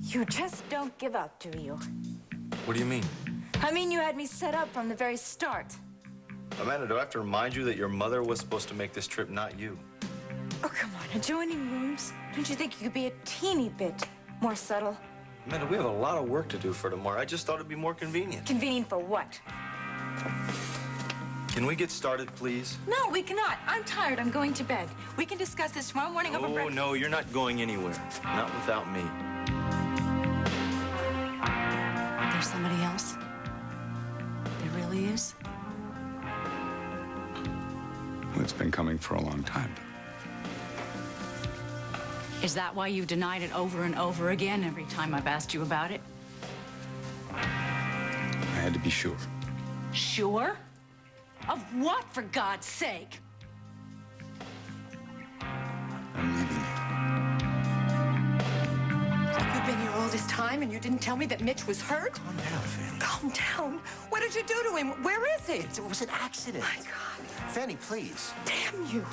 You just don't give up, do you? What do you mean? I mean, you had me set up from the very start. Amanda, do I have to remind you that your mother was supposed to make this trip, not you? Oh, come on, adjoining rooms. Don't you think you could be a teeny bit more subtle? Amanda, we have a lot of work to do for tomorrow. I just thought it'd be more convenient. Convenient for what? Can we get started, please? No, we cannot. I'm tired. I'm going to bed. We can discuss this tomorrow morning over breakfast. No, you're not going anywhere. Not without me. There's somebody else? There really is? Well, it's been coming for a long time. Is that why you denied it over and over again every time I've asked you about it? I had to be sure. Sure? Of what, for God's sake? I'm leaving you. You've been here all this time and you didn't tell me that Mitch was hurt? Calm down, Fanny. Calm down. What did you do to him? Where is he? It was an accident. My God. Fanny, please. Damn you.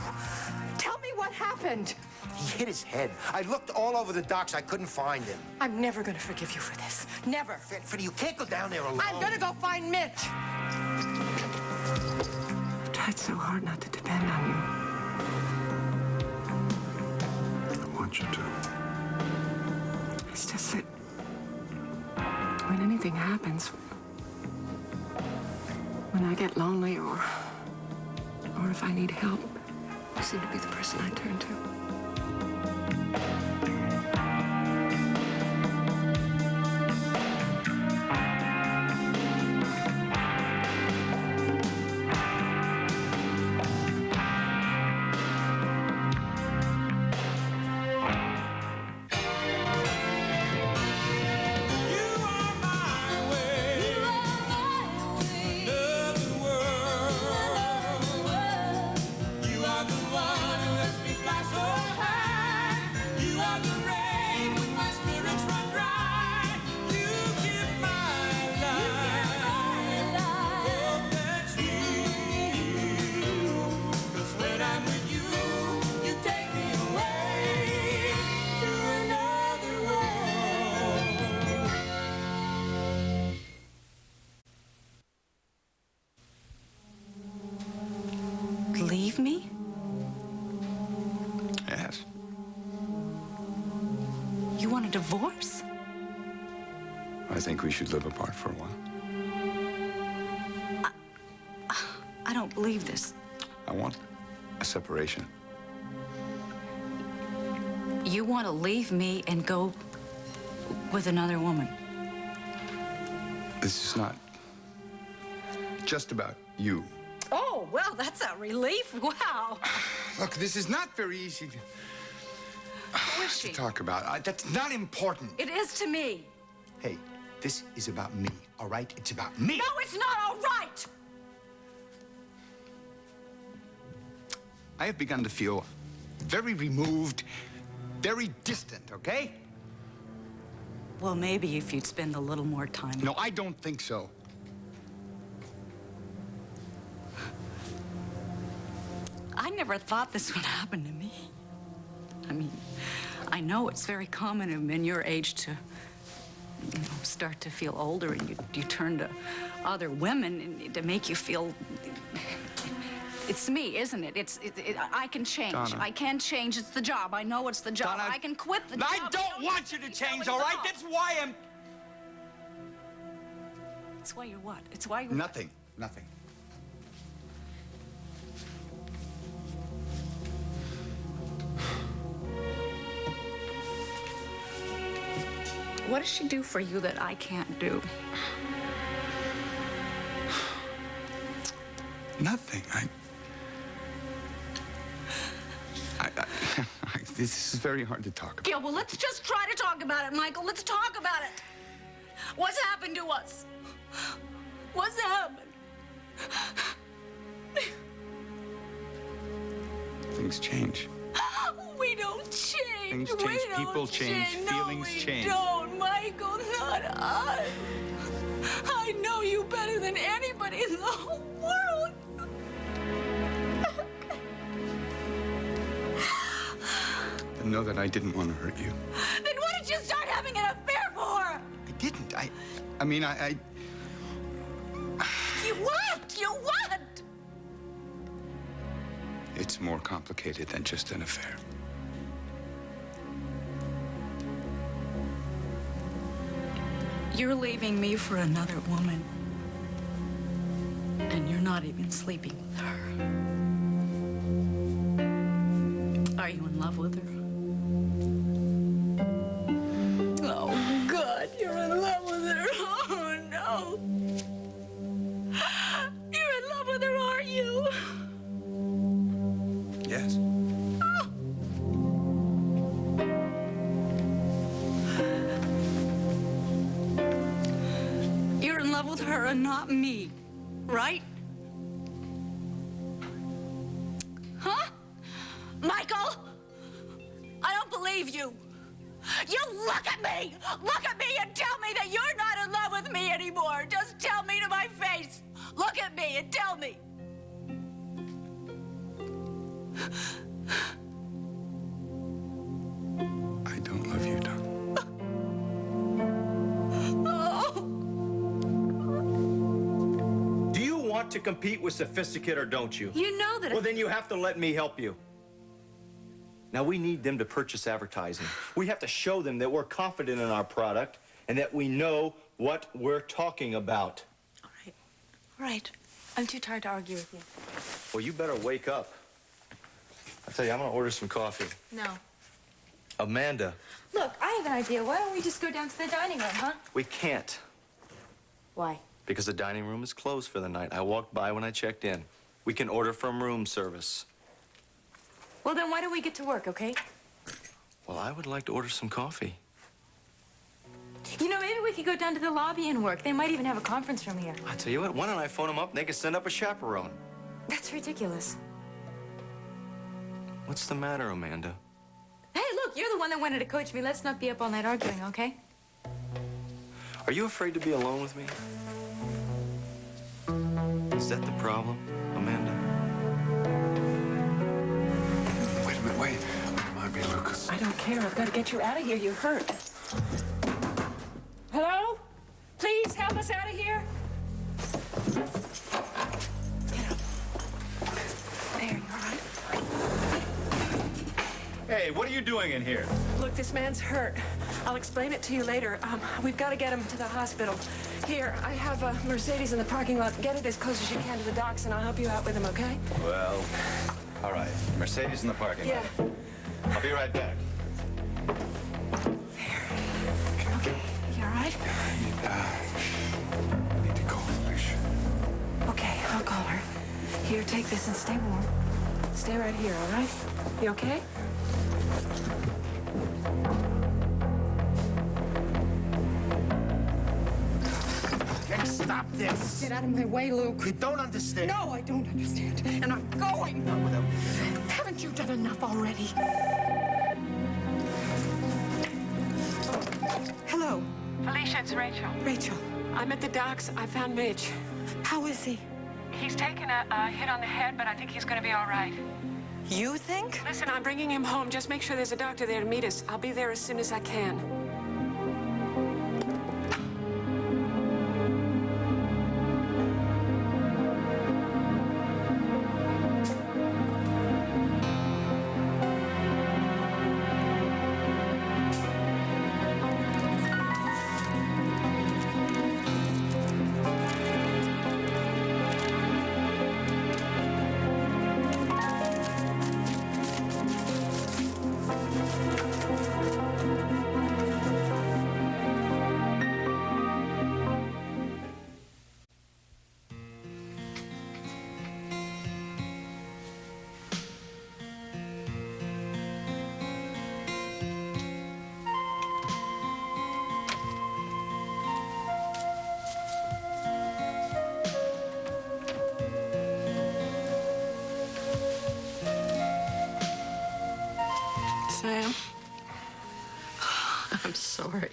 Tell me what happened. He hit his head. I looked all over the docks. I couldn't find him. I'm never going to forgive you for this. Never. Fanny, you can't go down there alone. I'm going to go find Mitch. I've tried so hard not to depend on you. I want you to. It's just that when anything happens, when I get lonely or if I need help, you seem to be the person I turn to. Leave me? Yes. You want a divorce? I think we should live apart for a while. I don't believe this. I want a separation. You want to leave me and go with another woman? This is not just about you. Oh, well, that's a relief. Wow. Look, this is not very easy Who is she? to talk about. That's not important. It is to me. Hey, this is about me, all right? It's about me. No, it's not all right. I have begun to feel very removed, very distant, okay? Well, maybe if you'd spend a little more time. No, I don't think so. I never thought this would happen to me. I mean, I know it's very common in your age to, start to feel older and you turn to other women to make you feel. It's me, isn't it? I can change. Donna. I can change. It's the job. I know it's the job. Donna, I can quit the job. I don't want you to change, all right? That's why I'm... It's why you're what? It's why you're... Nothing. Nothing. What does she do for you that I can't do? Nothing. This is very hard to talk about. Yeah, well, let's just try to talk about it, Michael. Let's talk about it. What's happened to us? What's happened? Things change. We don't change. Things change, people change, feelings change. No, Michael, not us. I know you better than anybody in the whole world. And know that I didn't want to hurt you. Then why did you start having an affair I mean, You what? You what? It's more complicated than just an affair. You're leaving me for another woman. And you're not even sleeping with her. Are you in love with her? Oh, God, you're in love with her. Oh, no. You're in love with her, are you? Yes. You're in love with her and not me, right? Huh? Michael? I don't believe you. You look at me! Look at me and tell me that you're not in love with me anymore. Just tell me to my face. Look at me and tell me. I don't love you, Don. Do you want to compete with Sophisticate or don't you? You know that. Well, then you have to let me help you. Now, we need them to purchase advertising. We have to show them that we're confident in our product and that we know what we're talking about. All right. All right. I'm too tired to argue with you. Well, you better wake up. I tell you, I'm gonna order some coffee. No. Amanda, Look, I have an idea. Why don't we just go down to the dining room, huh? we can't Why? because the dining room is closed for the night. I walked by when I checked in. We can order from room service. Well, then why don't we get to work, okay? Well, I would like to order some coffee. You know, maybe we could go down to the lobby and work. They might even have a conference room here. I tell you what, why don't I phone them up and they can send up a chaperone? That's ridiculous. What's the matter, Amanda? Hey, look, you're the one that wanted to coach me. Let's not be up all night arguing, okay? Are you afraid to be alone with me? Is that the problem, Amanda? Wait a minute, wait. It might be Lucas. I don't care. I've got to get you out of here. You're hurt. Hello? Please help us out of here. Get up. There, you all right? Hey, what are you doing in here? Look, this man's hurt. I'll explain it to you later. We've got to get him to the hospital. Here, I have a Mercedes in the parking lot. Get it as close as you can to the docks, and I'll help you out with him, okay? Well, all right. Mercedes in the parking lot. Yeah. I'll be right back. Okay. You all right? I need to call Felicia. Okay, I'll call her. Here, take this and stay warm. Stay right here, all right? You okay? Hey, stop this! Get out of my way, Luke. You don't understand. No, I don't understand. And I'm going. Not without... Haven't you done enough already? Hello. Felicia, it's Rachel. Rachel, I'm at the docks. I found Mitch. How is he? He's taken a hit on the head, but I think he's going to be all right. You think? Listen, I'm bringing him home. Just make sure there's a doctor there to meet us. I'll be there as soon as I can. Sam. I'm sorry.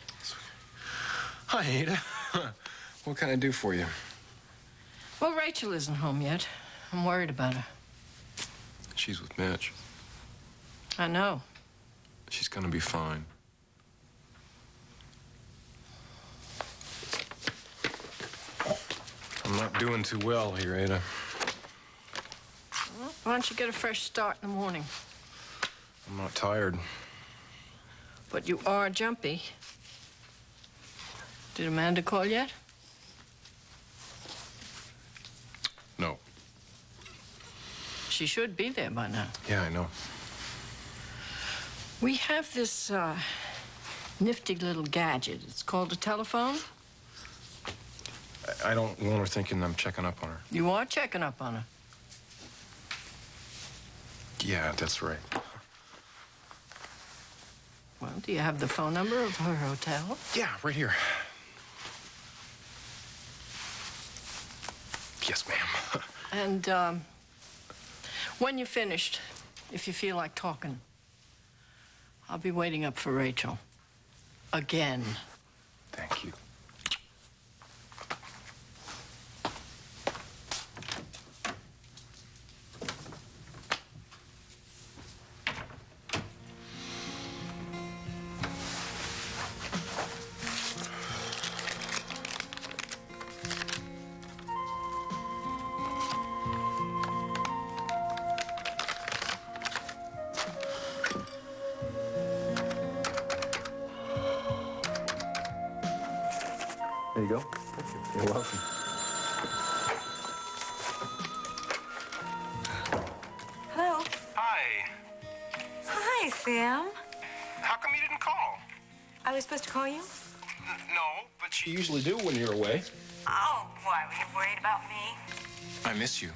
Hi, Ada. What can I do for you? Well, Rachel isn't home yet. I'm worried about her. She's with Mitch. I know. She's gonna be fine. not doing too well here, Ada. Well, why don't you get a fresh start in the morning? I'm not tired. But you are jumpy. Did Amanda call yet? No. She should be there by now. Yeah, I know. We have this nifty little gadget. It's called a telephone. I don't want her thinking I'm checking up on her. You are checking up on her. Yeah, that's right. Well, do you have the phone number of her hotel? Yeah, right here. Yes, ma'am. And when you're finished, if you feel like talking, I'll be waiting up for Rachel. Again. Thank you. There you go. You're welcome. Hello. Hi. Hi, Sam. How come you didn't call? I was supposed to call you? No, but you usually do when you're away. Oh, why? Were you worried about me? I miss you.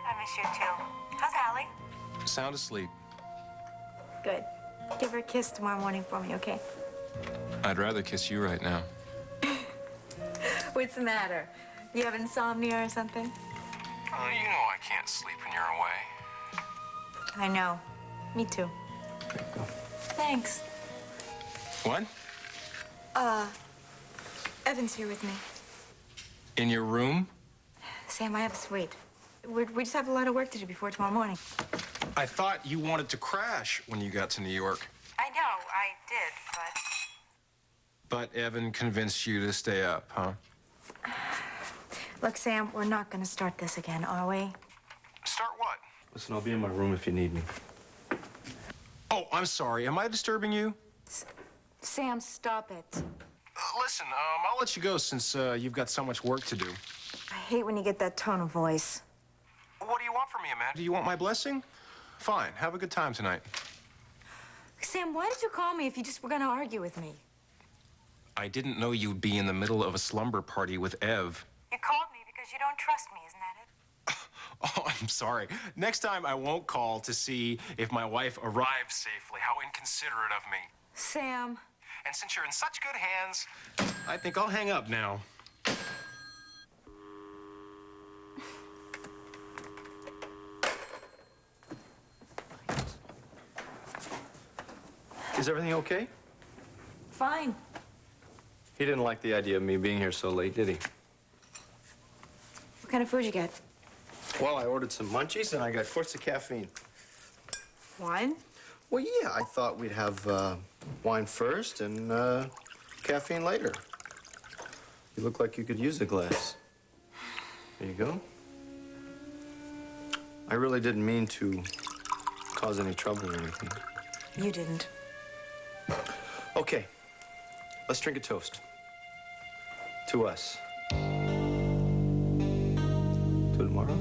I miss you, too. How's Allie? Sound asleep. Good. Give her a kiss tomorrow morning for me, okay? I'd rather kiss you right now. What's the matter? You have insomnia or something? Oh, you know I can't sleep when you're away. I know. Me too. Thanks. What? Evan's here with me. In your room? Sam, I have a suite. We just have a lot of work to do before tomorrow morning. I thought you wanted to crash when you got to New York. I know, I did, but... But Evan convinced you to stay up, huh? Look, Sam, we're not gonna start this again, are we? Start what? Listen, I'll be in my room if you need me. Oh, I'm sorry. Am I disturbing you? Sam, stop it. Listen, I'll let you go since you've got so much work to do. I hate when you get that tone of voice. What do you want from me, Amanda? Do you want my blessing? Fine. Have a good time tonight. Sam, why did you call me if you just were gonna argue with me? I didn't know you'd be in the middle of a slumber party with Ev. You called me because you don't trust me, isn't that it? Oh, I'm sorry. Next time I won't call to see if my wife arrived safely. How inconsiderate of me. Sam. And since you're in such good hands, I think I'll hang up now. Is everything okay? Fine. He didn't like the idea of me being here so late, did he? What kind of food you get? Well, I ordered some munchies and I got quarts of caffeine. Wine? Well, yeah, I thought we'd have wine first and caffeine later. You look like you could use a glass. There you go. I really didn't mean to cause any trouble or anything. You didn't. Okay, let's drink a toast. To us. To tomorrow.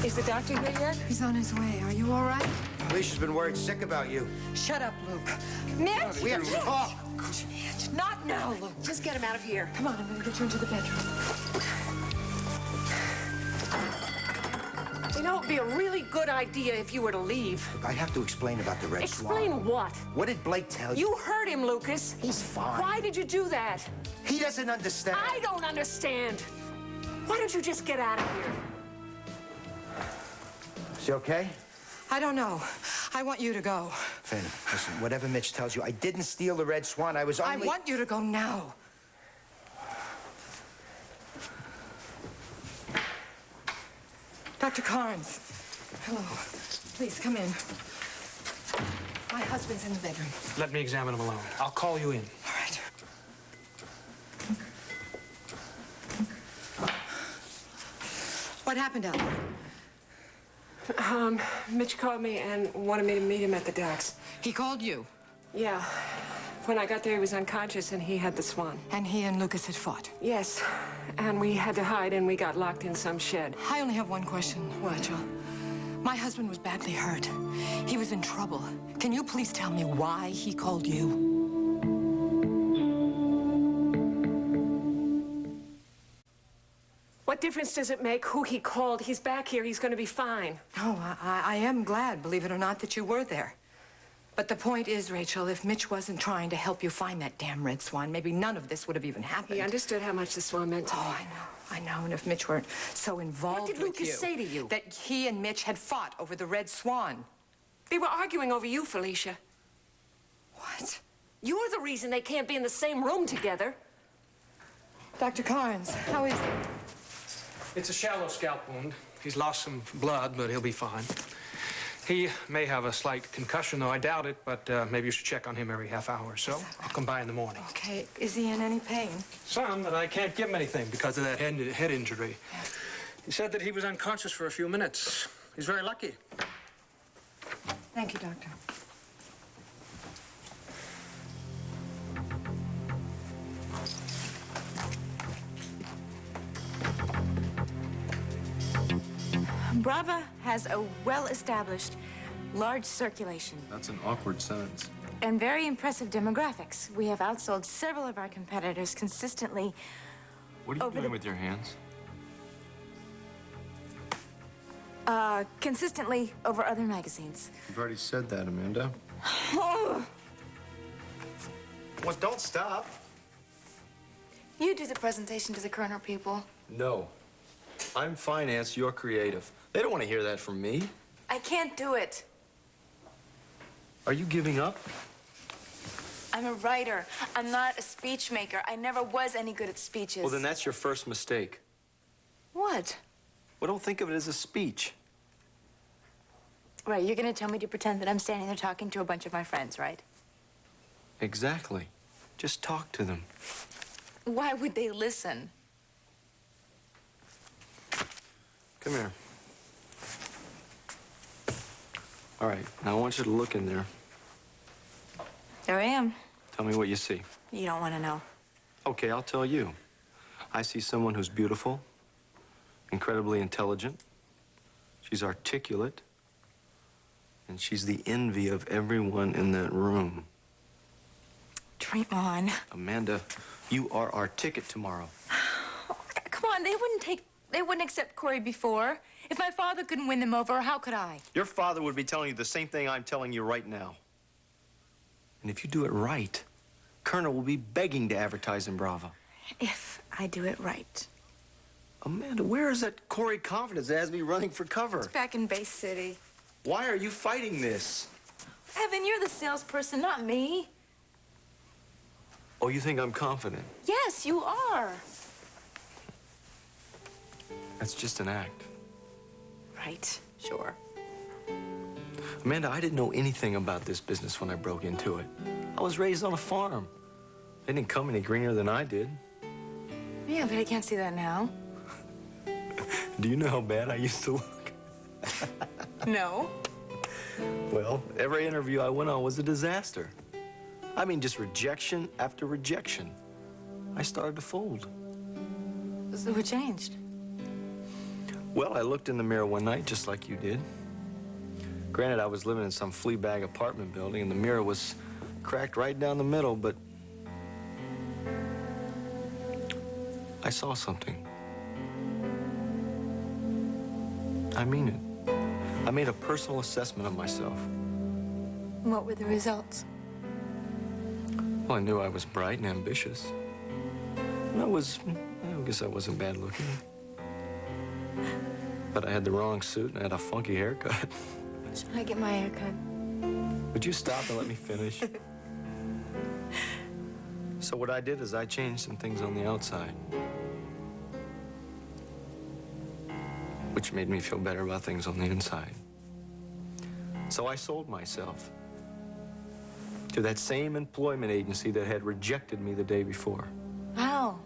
Is the doctor here yet? He's on his way. Are you all right? Alicia's been worried sick about you. Shut up, Luke. Mitch! We have to talk. Not now, Luke. Just get him out of here. Come on, I'm gonna get you into the bedroom. You know, it'd be a really good idea if you were to leave. I have to explain about the Red Swan. Explain what? What did Blake tell you? You heard him, Lucas. He's fine. Why did you do that? He doesn't understand. I don't understand. Why don't you just get out of here? Is he okay? I don't know. I want you to go. Finn, listen, whatever Mitch tells you, I didn't steal the Red Swan. I was only... I want you to go now. Dr. Carnes. Hello. Please, come in. My husband's in the bedroom. Let me examine him alone. I'll call you in. All right. What happened out there? Mitch called me and wanted me to meet him at the docks. He called you, Yeah. When I got there, he was unconscious and he had the swan. and he and Lucas had fought. Yes. And we had to hide and we got locked in some shed. I only have one question, Rachel. My husband was badly hurt. He was in trouble. Can you please tell me why he called you? What difference does it make who he called? He's back here. He's going to be fine. Oh, I am glad, believe it or not, that you were there. But the point is, Rachel, if Mitch wasn't trying to help you find that damn red swan, maybe none of this would have even happened. He understood how much the swan meant to me. Oh, I know. And if Mitch weren't so involved What did with Lucas say to you? that he and Mitch had fought over the red swan. They were arguing over you, Felicia. What? You're the reason they can't be in the same room together. Dr. Carnes, how is he? It's a shallow scalp wound. He's lost some blood, but he'll be fine. He may have a slight concussion, though I doubt it, but maybe you should check on him every half hour or so. I'll come by in the morning. Okay, is he in any pain? Some, but I can't give him anything because of that head injury. He said that he was unconscious for a few minutes. He's very lucky. Thank you, Doctor. Brava has a well-established, large circulation That's an awkward sentence. and very impressive demographics. We have outsold several of our competitors consistently. What are you Over doing the- with your hands? Consistently over other magazines. You've already said that, Amanda. Well, don't stop. You do the presentation to the Kerner people. No. I'm finance, you're creative. They don't want to hear that from me. I can't do it. Are you giving up? I'm a writer. I'm not a speech maker. I never was any good at speeches. Well, then that's your first mistake. What? Well, don't think of it as a speech. Right, you're gonna tell me to pretend that I'm standing there talking to a bunch of my friends, right? Exactly. Just talk to them. Why would they listen? Come here. All right, now I want you to look in there. There I am. Tell me what you see. You don't want to know. Okay, I'll tell you. I see someone who's beautiful, incredibly intelligent. She's articulate, and she's the envy of everyone in that room. Dream on. Amanda, you are our ticket tomorrow. Come on, they wouldn't accept Corey before. If my father couldn't win them over, how could I? Your father would be telling you the same thing I'm telling you right now. And if you do it right, Kerner will be begging to advertise in Brava. If I do it right. Amanda, where is that Corey confidence that has me running for cover? It's back in Bay City. Why are you fighting this? Evan, you're the salesperson, not me. Oh, you think I'm confident? Yes, you are. That's just an act. Right, sure. Amanda, I didn't know anything about this business when I broke into it. I was raised on a farm. They didn't come any greener than I did. Yeah, but I can't see that now. Do you know how bad I used to look? No. Well, every interview I went on was a disaster. I mean, just rejection after rejection. I started to fold. So what changed? Well, I looked in the mirror one night just like you did. Granted, I was living in some flea bag apartment building, and the mirror was cracked right down the middle, but I saw something. I mean it. I made a personal assessment of myself. What were the results? Well, I knew I was bright and ambitious. And I guess I wasn't bad looking. But I had the wrong suit and I had a funky haircut. Should I get my haircut? Would you stop and let me finish? So what I did is I changed some things on the outside. which made me feel better about things on the inside. So I sold myself to that same employment agency that had rejected me the day before. How?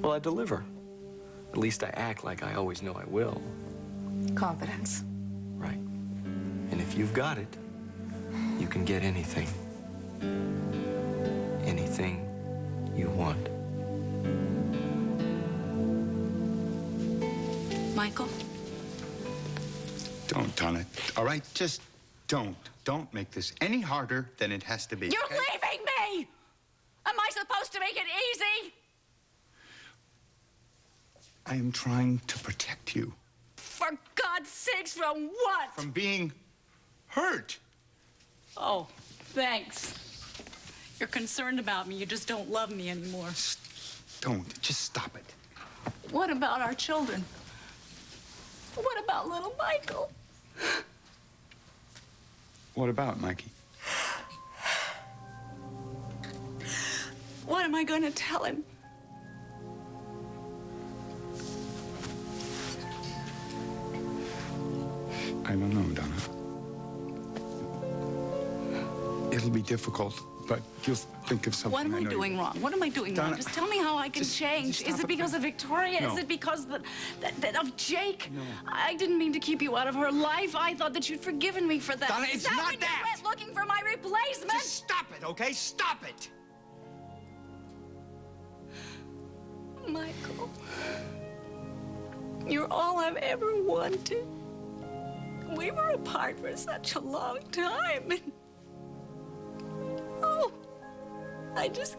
Well, I deliver. At least I act like I always know I will. Confidence. Right. And if you've got it, you can get anything. Anything you want. Michael? Don't, Donna. All right? Just don't. Don't make this any harder than it has to be. You're okay? leaving me! Am I supposed to make it easy? I am trying to protect you For God's sakes, from what? from being hurt. Oh, thanks. You're concerned about me. You just don't love me anymore. Don't. Just stop it. What about our children? What about little Michael? What about Mikey? What am I going to tell him? I don't know, Donna. It'll be difficult, but you'll think of something. What am I know doing you- wrong? What am I doing wrong? Donna, Just tell me how I can just change. stop Is it it, because please. of Victoria? No. Is it because of Jake? No. I didn't mean to keep you out of her life. I thought that you'd forgiven me for that. Donna, Is it's that not when that. you went looking for my replacement? Just stop it, okay? Stop it! Michael, you're all I've ever wanted. We were apart for such a long time. And oh, I just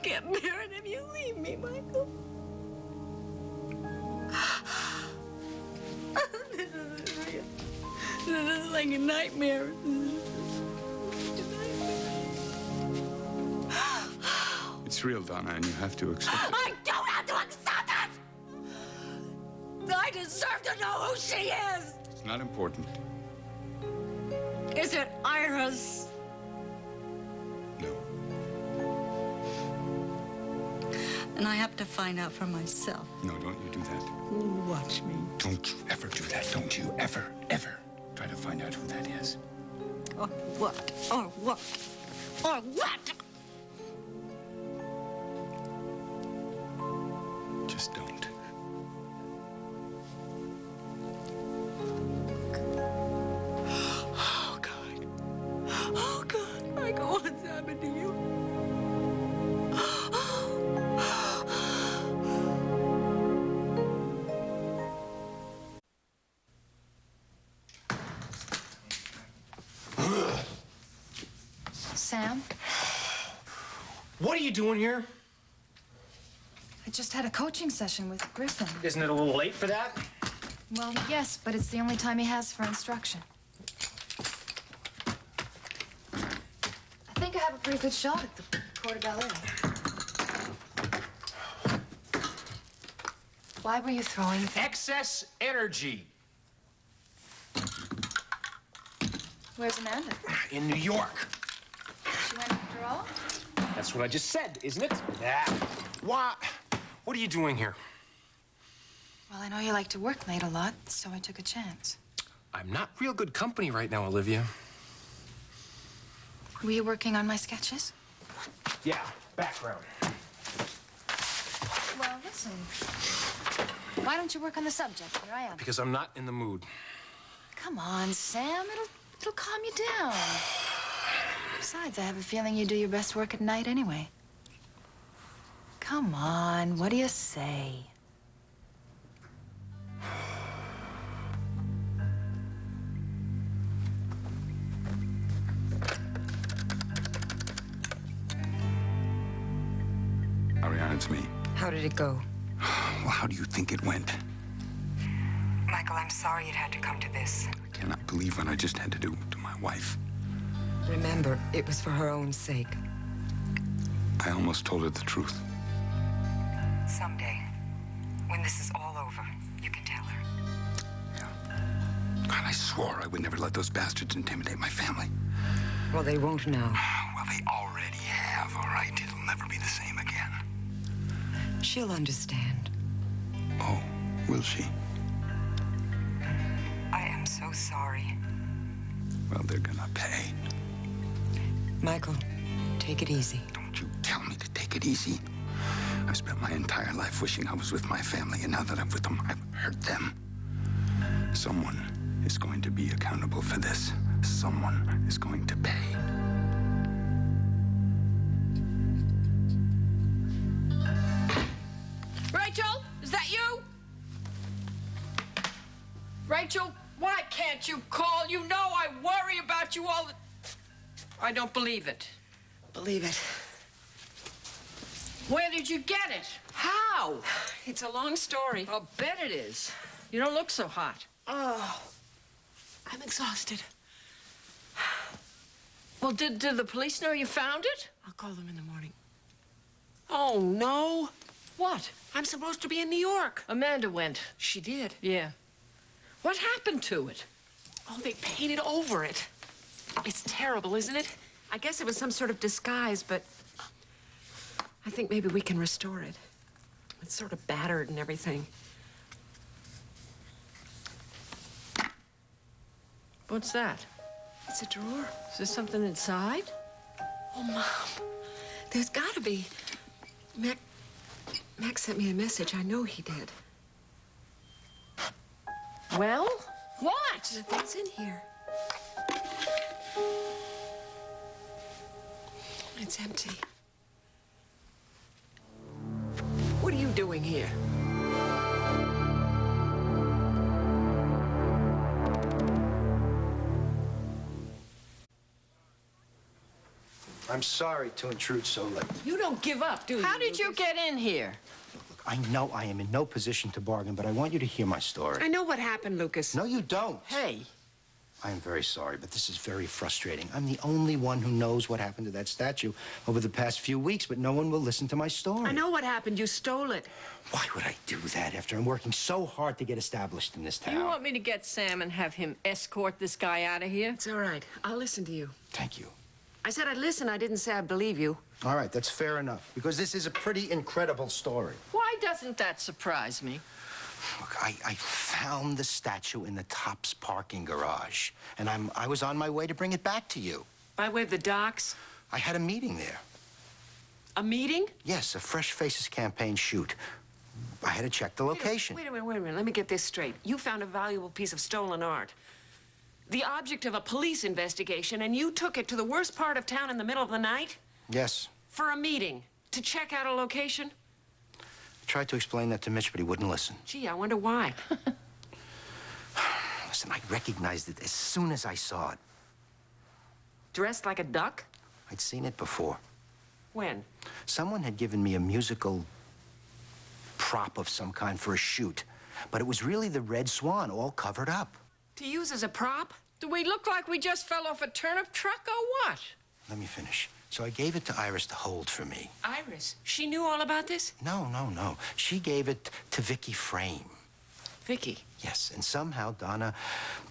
can't bear it if you leave me, Michael. This is real. This is like a nightmare. It's real, Donna, and you have to accept it. I don't have to accept it! I deserve to know who she is! It's not important. Is it Iris? No. And I have to find out for myself. No, don't you do that. Watch me. Don't you ever do that. Don't you ever, ever try to find out who that is. Or what? Or what? Or what? Just don't. Oh, God. Oh, God. Michael, what's happened to you? Sam, What are you doing here? I just had a coaching session with Griffin. Isn't it a little late for that? Well, yes, but it's the only time he has for instruction. I think I have a pretty good shot at the Corte Ballet. Why were you throwing things? Excess energy Where's Amanda? in New York. She went after all? That's what I just said, isn't it? Yeah. Why? What are you doing here? Well, I know you like to work late a lot, so I took a chance. I'm not real good company right now, Olivia. Were you working on my sketches? Yeah, background. Well, listen. Why don't you work on the subject? Here I am. Because I'm not in the mood. Come on, Sam. It'll calm you down. Besides, I have a feeling you do your best work at night anyway. Come on, what do you say? Ariana, it's me. How did it go? Well, how do you think it went? Michael, I'm sorry it had to come to this. I cannot believe what I just had to do to my wife. Remember, it was for her own sake. I almost told her the truth. Someday, when this is all over, you can tell her. God, I swore I would never let those bastards intimidate my family. Well, they won't now. Well, they already have, all right? It'll never be the same again. She'll understand. Oh. Will she? I am so sorry. Well, they're gonna pay. Michael, take it easy. Don't you tell me to take it easy. I've spent my entire life wishing I was with my family, and now that I'm with them, I've hurt them. Someone is going to be accountable for this. Someone is going to pay. Rachel, is that you? Rachel, why can't you call? You know I worry about you all the... I don't believe it. Believe it. Where did you get it? How? It's a long story. I'll bet it is. You don't look so hot. Oh, I'm exhausted. Well, did the police know you found it? I'll call them in the morning. Oh, no. What? I'm supposed to be in New York. Amanda went. She did. Yeah. What happened to it? Oh, they painted over it. It's terrible, isn't it? I guess it was some sort of disguise, but I think maybe we can restore it. It's sort of battered and everything. What's that? It's a drawer. Is there something inside? Oh, Mom. There's got to be. Max sent me a message. I know he did. Well, what? Nothing's in here. It's empty. What are you doing here? I'm sorry to intrude so late. You don't give up, do you? How did you get in here? Look, I know I am in no position to bargain, but I want you to hear my story. I know what happened, Lucas. No, you don't. Hey. I am very sorry, but this is very frustrating. I'm the only one who knows what happened to that statue over the past few weeks, but no one will listen to my story. I know what happened. You stole it. Why would I do that after I'm working so hard to get established in this town? You want me to get Sam and have him escort this guy out of here? It's all right. I'll listen to you. Thank you. I said I'd listen. I didn't say I'd believe you. All right, that's fair enough, because this is a pretty incredible story. Why doesn't that surprise me? Look, I found the statue in the Tops parking garage, and I was on my way to bring it back to you. By way of the docks? I had a meeting there. A meeting? Yes, a Fresh Faces campaign shoot. I had to check the location. Wait a minute. Let me get this straight. You found a valuable piece of stolen art. The object of a police investigation, and you took it to the worst part of town in the middle of the night? Yes. For a meeting? To check out a location? I tried to explain that to Mitch, but he wouldn't listen. Gee, I wonder why. Listen, I recognized it as soon as I saw it. Dressed like a duck? I'd seen it before. When? Someone had given me a musical prop of some kind for a shoot, but it was really the Red Swan all covered up. To use as a prop? Do we look like we just fell off a turnip truck or what? Let me finish. So I gave it to Iris to hold for me. Iris? She knew all about this? No. She gave it to Vicky Frame. Vicky? Yes, and somehow Donna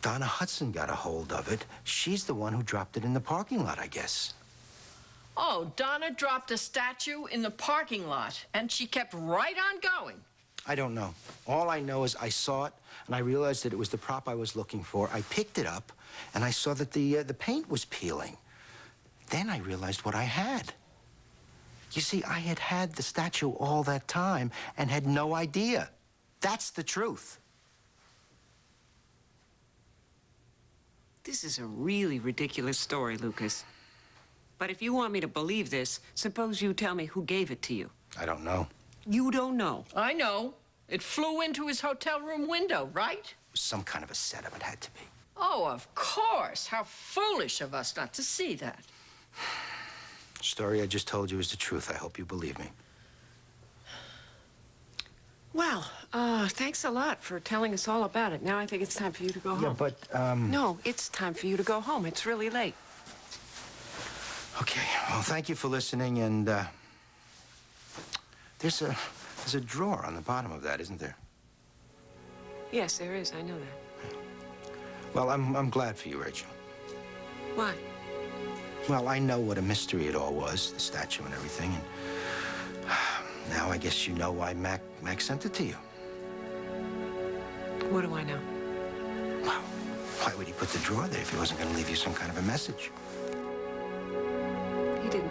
Hudson got a hold of it. She's the one who dropped it in the parking lot, I guess. Oh, Donna dropped a statue in the parking lot, and she kept right on going. I don't know. All I know is I saw it, and I realized that it was the prop I was looking for. I picked it up, and I saw that the paint was peeling. Then I realized what I had. You see, I had had the statue all that time and had no idea. That's the truth. This is a really ridiculous story, Lucas. But if you want me to believe this, suppose you tell me who gave it to you. I don't know. You don't know. I know. It flew into his hotel room window, right? It was some kind of a setup. It had to be. Oh, of course. How foolish of us not to see that. The story I just told you is the truth. I hope you believe me. Well, thanks a lot for telling us all about it. Now I think it's time for you to go home. Yeah, but, No, it's time for you to go home. It's really late. Okay, well, thank you for listening, and, there's a drawer on the bottom of that, isn't there? Yes, there is. I know that. Well, I'm glad for you, Rachel. Why? Well, I know what a mystery it all was, the statue and everything, and now I guess you know why Mac sent it to you. What do I know? Well, why would he put the drawer there if he wasn't going to leave you some kind of a message? He didn't.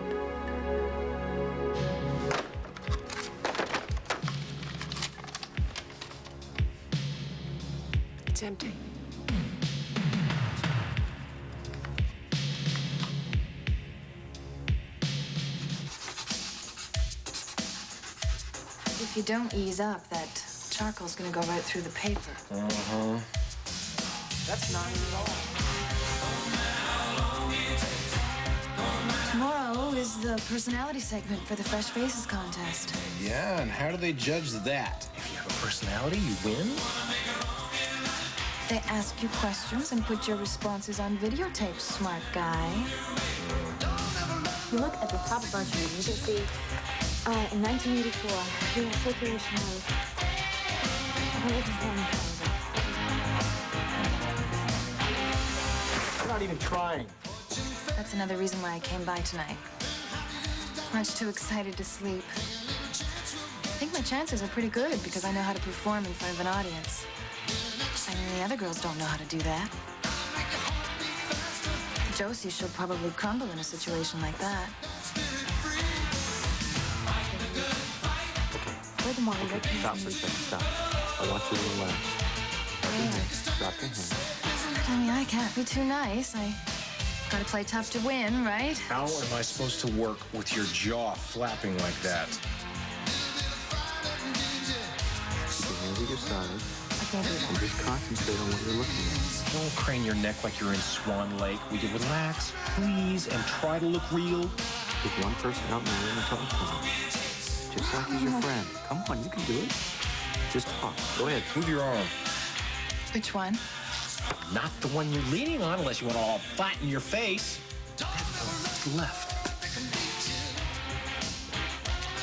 It's empty. If you don't ease up, that charcoal's gonna go right through the paper. Uh-huh. That's not at all. Tomorrow is the personality segment for the Fresh Faces contest. Yeah, and how do they judge that? If you have a personality, you win? They ask you questions and put your responses on videotape, smart guy. You look at the top of our screen, you can see in 1984, we had circulation of 120,000. I'm not even trying. That's another reason why I came by tonight. Much too excited to sleep. I think my chances are pretty good because I know how to perform in front of an audience. I mean, the other girls don't know how to do that. Josie, she'll probably crumble in a situation like that. For the morning, Okay, stop for a second, stop. I want you to relax. Drop your hand. I mean, I can't be too nice. I gotta play tough to win, right? How am I supposed to work with your jaw flapping like that? Keep your hands at your side. I can't do that. And just concentrate on what you're looking at. Don't crane your neck like you're in Swan Lake. We can relax, please, and try to look real. Pick one person out and you're in the telephone. Just like he's your friend. Come on, you can do it. Just talk. Go ahead. Move your arm. Which one? Not the one you're leaning on unless you want to all flatten your face. Left.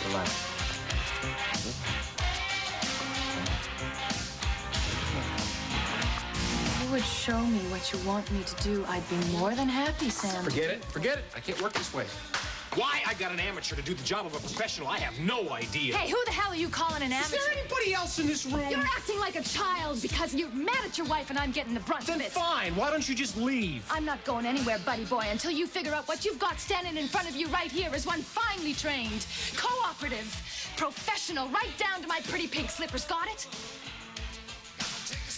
Relax. If you would show me what you want me to do, I'd be more than happy, Sam. Forget it. Forget it. I can't work this way. Why I got an amateur to do the job of a professional, I have no idea. Hey, who the hell are you calling an amateur? Is there anybody else in this room? You're acting like a child because you're mad at your wife and I'm getting the brunt of Then it. fine. Why don't you just leave? I'm not going anywhere, buddy boy, until you figure out what you've got standing in front of you right here is one finely trained, cooperative, professional, right down to my pretty pink slippers. Got it?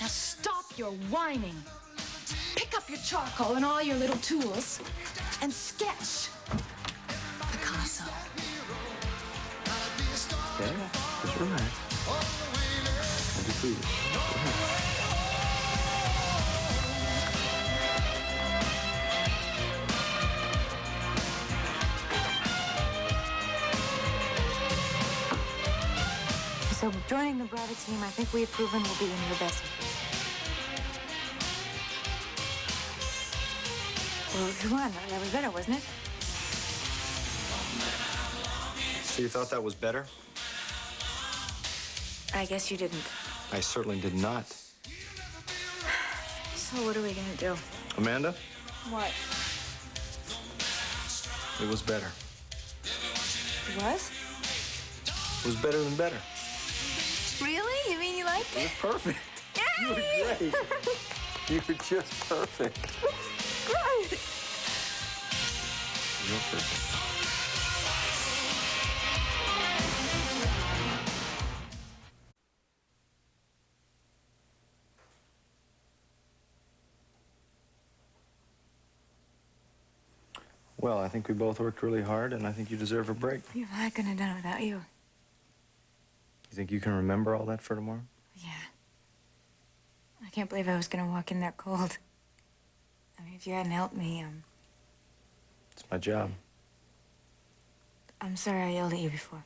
Now stop your whining. Pick up your charcoal and all your little tools and sketch. Picasso. Yeah, just relax. And just breathe. Go ahead. So joining the Bravo team, I think we've proven will be in your best interest. Well, come on, that was better, wasn't it? So you thought that was better? I guess you didn't. I certainly did not. So what are we gonna do? Amanda, What? it was better. What? It was better than better. Really? You mean you liked It it? was perfect. You were great. You were just perfect. Right. You're perfect. Well, I think we both worked really hard, and I think you deserve a break. You know, I couldn't have done it without you. You think you can remember all that for tomorrow? Yeah. I can't believe I was gonna walk in that cold. I mean, if you hadn't helped me, It's my job. I'm sorry I yelled at you before.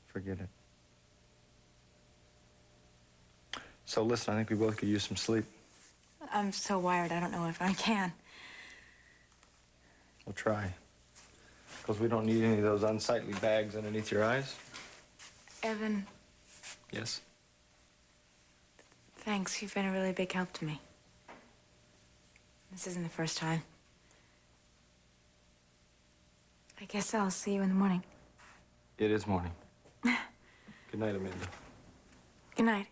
Forget it. So listen, I think we both could use some sleep. I'm so wired, I don't know if I can. We'll try. Because we don't need any of those unsightly bags underneath your eyes. Evan, Yes? thanks. You've been a really big help to me. This isn't the first time. I guess I'll see you in the morning. It is morning. Good night, Amanda. Good night.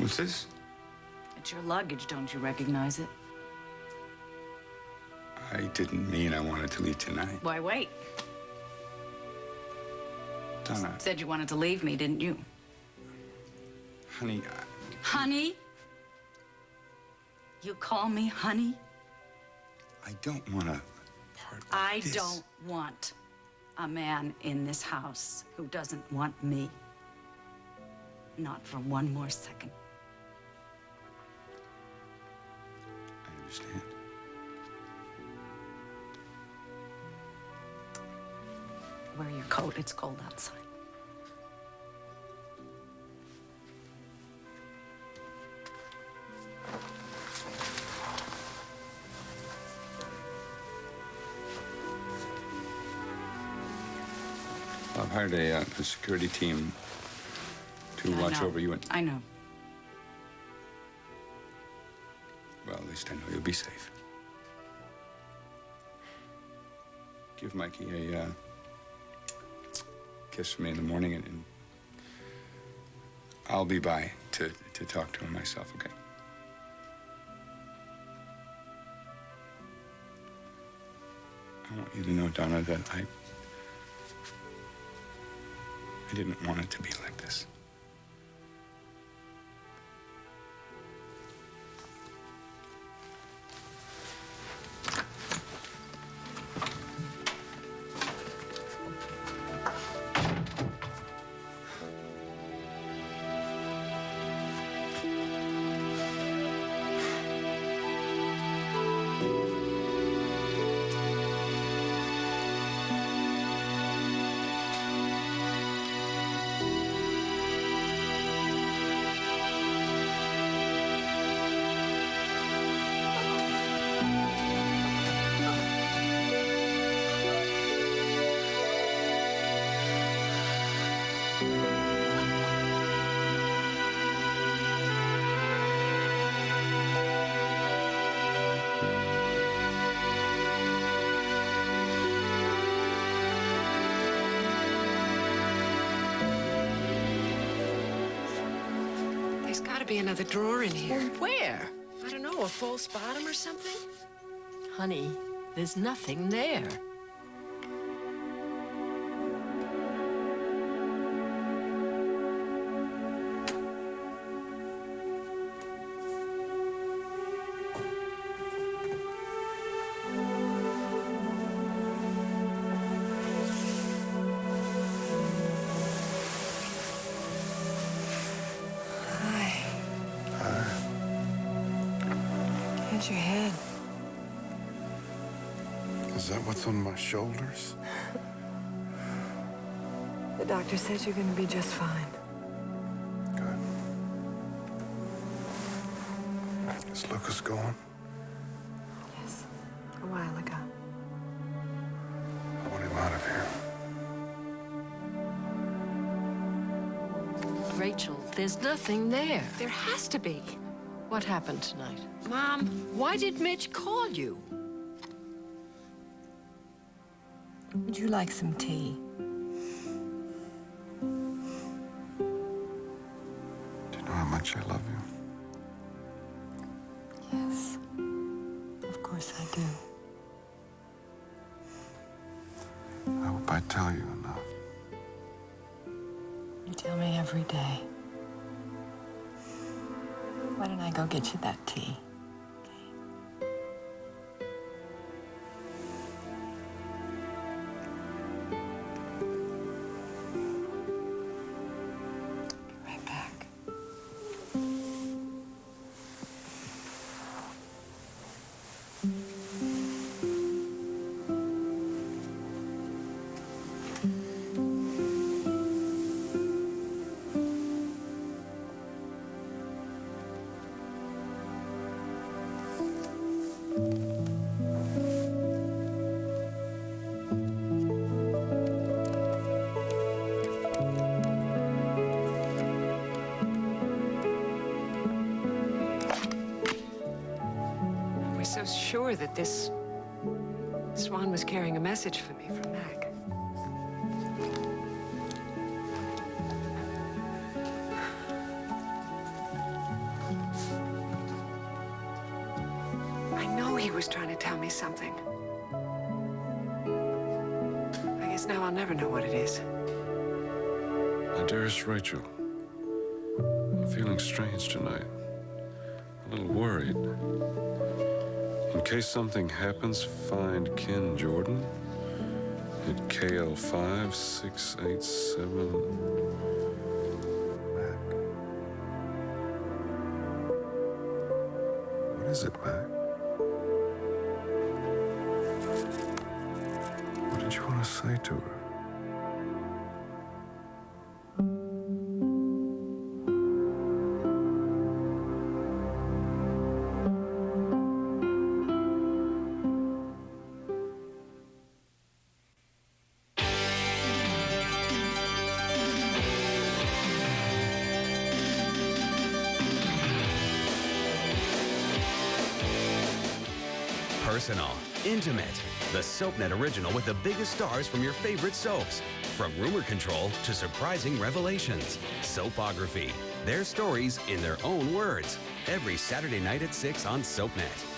What's this? It's your luggage, don't you recognize it? I didn't mean I wanted to leave tonight. Why, wait. Donna, Said you wanted to leave me, didn't you? honey, Honey? You call me honey? I don't want to part like I this. don't want a man in this house who doesn't want me. Not for one more second. I understand. Wear your coat, it's cold outside. I've hired a security team to I watch know. over you and... I know. Well, at least I know you'll be safe. Give Mikey a kiss from me in the morning, and I'll be by to talk to him myself, okay? I want you to know, Donna, that I didn't want it to be like this. There's got to be another drawer in here. Where? I don't know, a false bottom or something? Honey, there's nothing there. How's your head? Is that what's on my shoulders? The doctor says you're gonna be just fine. Good. Is Lucas gone? Yes, a while ago. I want him out of here. Rachel, there's nothing there. There has to be. What happened tonight? Mom, Why did Mitch call you? Would you like some tea? Do you know how much I love you? Yes. Of course I do. I hope I tell you enough. You tell me every day. Why don't I go get you that tea? Be right back. we're so sure that this swan was carrying a message for me from Mac. I know he was trying to tell me something. I guess now I'll never know what it is. My dearest Rachel, I'm feeling strange tonight. A little worried. In case something happens, find Ken Jordan at KL5687. Mac. What is it, Mac? What did you want to say to her? Personal, intimate, the SoapNet original with the biggest stars from your favorite soaps. From rumor control to surprising revelations. Soapography, their stories in their own words. Every Saturday night at 6 on SoapNet.